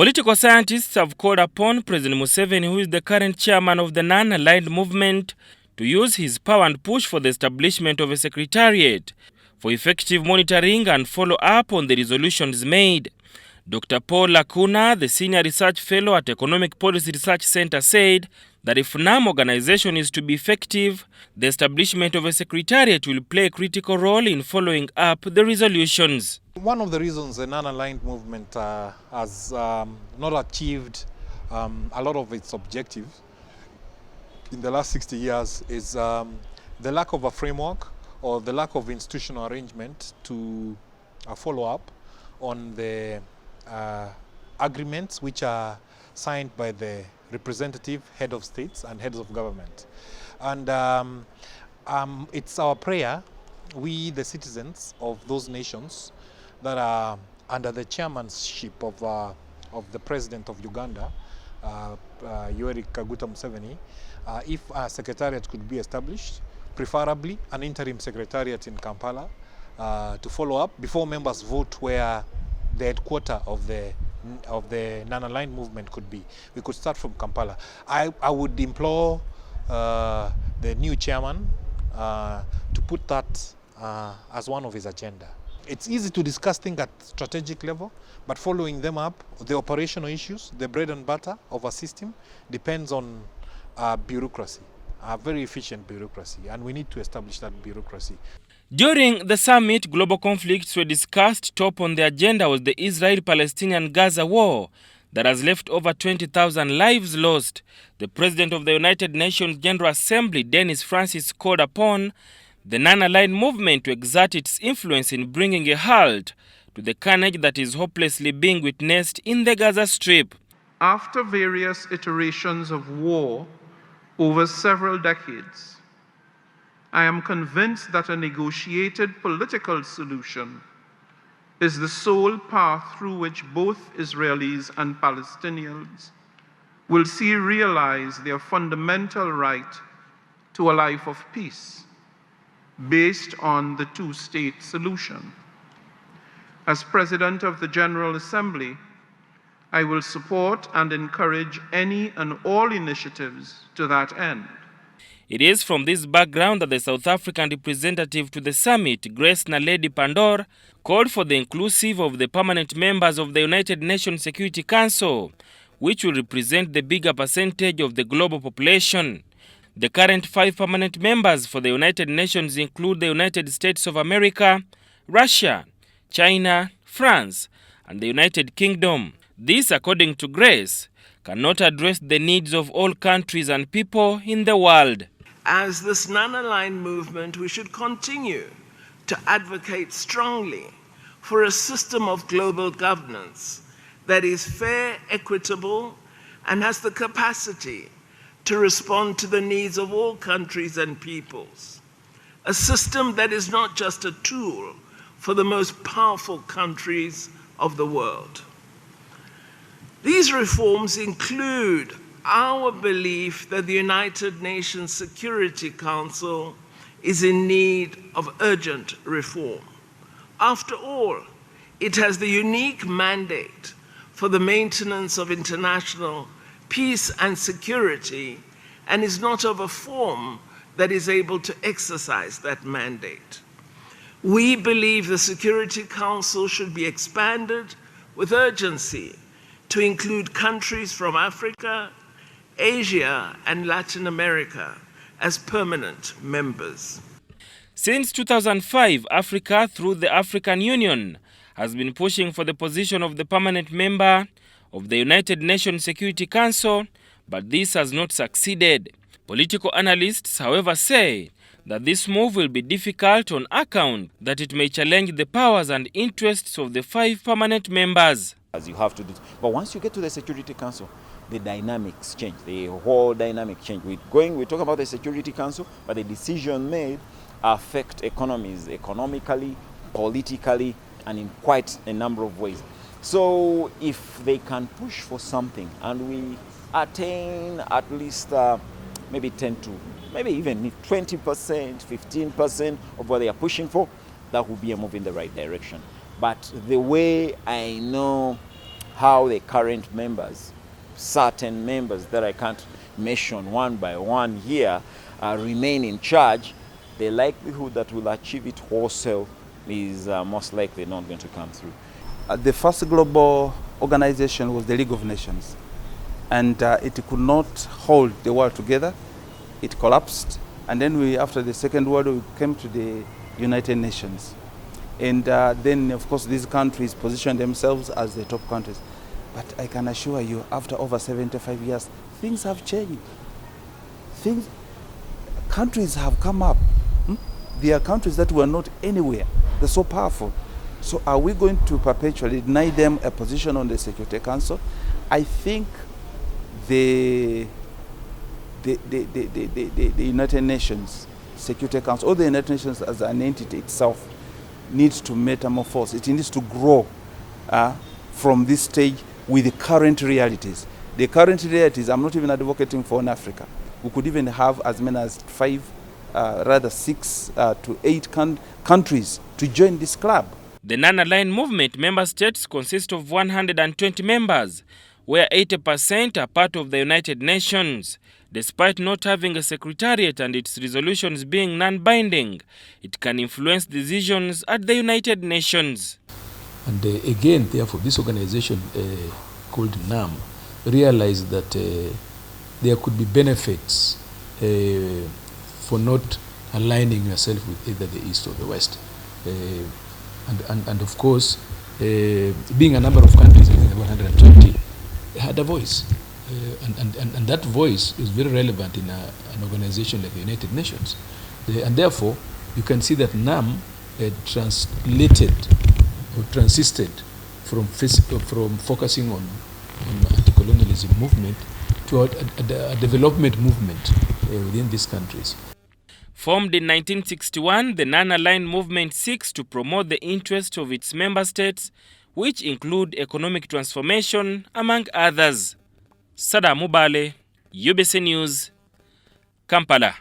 Political scientists have called upon President Museveni, who is the current chairman of the non-aligned movement, to use his power and push for the establishment of a secretariat for effective monitoring and follow-up on the resolutions made. Dr. Paul Lakuma, the senior research fellow at Economic Policy Research Center, said that if NAM organization is to be effective, the establishment of a secretariat will play a critical role in following up the resolutions. One of the reasons the non-aligned movement has not achieved a lot of its objectives in the last 60 years is the lack of a framework or the lack of institutional arrangement to follow up on the agreements which are signed by the representative head of states and heads of government. And it's our prayer, we the citizens of those nations that are under the chairmanship of the president of Uganda, Yoweri Kaguta Museveni, if a secretariat could be established, preferably an interim secretariat in Kampala, to follow up before members vote where the headquarter of the non-aligned movement could be. We could start from Kampala. I would implore the new chairman to put that as one of his agenda. It's easy to discuss things at strategic level, but following them up, the operational issues, the bread and butter of a system depends on bureaucracy, a very efficient bureaucracy, and we need to establish that bureaucracy. During the summit, global conflicts were discussed. Top on the agenda was the Israel-Palestinian Gaza war that has left over 20,000 lives lost. The President of the United Nations General Assembly, Dennis Francis, called upon the non-aligned movement to exert its influence in bringing a halt to the carnage that is hopelessly being witnessed in the Gaza Strip. After various iterations of war over several decades, I am convinced that a negotiated political solution is the sole path through which both Israelis and Palestinians will see realized their fundamental right to a life of peace based on the two-state solution. As President of the General Assembly, I will support and encourage any and all initiatives to that end. It is from this background that the South African representative to the summit, Grace Naledi Pandor, called for the inclusive of the permanent members of the United Nations Security Council, which will represent the bigger percentage of the global population. The current 5 permanent members for the United Nations include the United States of America, Russia, China, France, and the United Kingdom. This, according to Grace, cannot address the needs of all countries and people in the world. As this non-aligned movement, we should continue to advocate strongly for a system of global governance that is fair, equitable, and has the capacity to respond to the needs of all countries and peoples. A system that is not just a tool for the most powerful countries of the world. These reforms include our belief that the United Nations Security Council is in need of urgent reform. After all, it has the unique mandate for the maintenance of international peace and security, and is not of a form that is able to exercise that mandate. We believe the Security Council should be expanded with urgency to include countries from Africa, Asia, and Latin America as permanent members. Since 2005, Africa, through the African Union, has been pushing for the position of the permanent member of the United Nations Security Council, but this has not succeeded. Political analysts, however, say that this move will be difficult on account that it may challenge the powers and interests of the 5 permanent members. As you have to do, but once you get to the Security Council, the dynamics change, the whole dynamic change. We talk about the Security Council, but the decision made affect economies, economically, politically, and in quite a number of ways. So if they can push for something and we attain at least maybe 10 to maybe even 20%, 15% of what they are pushing for, that would be a move in the right direction. But the way I know how the current members, certain members that I can't mention one by one here, remain in charge, the likelihood that we'll achieve it wholesale is most likely not going to come through. The first global organization was the League of Nations, and it could not hold the world together. It collapsed, and then after the Second World War, we came to the United Nations. And then, of course, these countries positioned themselves as the top countries. But I can assure you, after over 75 years, things have changed. Countries have come up. There are countries that were not anywhere. They're so powerful. So are we going to perpetually deny them a position on the Security Council? I think the United Nations Security Council, or the United Nations as an entity itself, needs to metamorphose. It needs to grow from this stage with the current realities. The current realities, I'm not even advocating for in Africa. We could even have as many as 6 to 8 countries to join this club. The non-aligned movement member states consist of 120 members, where 80% are part of the United Nations. Despite not having a secretariat and its resolutions being non-binding, it can influence decisions at the United Nations. And again, therefore, this organization called NAM realized that there could be benefits for not aligning yourself with either the East or the West. And of course, being a number of countries, 120, had a voice. And that voice is very relevant in an organization like the United Nations. And therefore, you can see that NAM translated or transisted from focusing on anti-colonialism movement to a development movement within these countries. Formed in 1961, the non-aligned movement seeks to promote the interests of its member states, which include economic transformation, among others. Sada Mubale, UBC News, Kampala.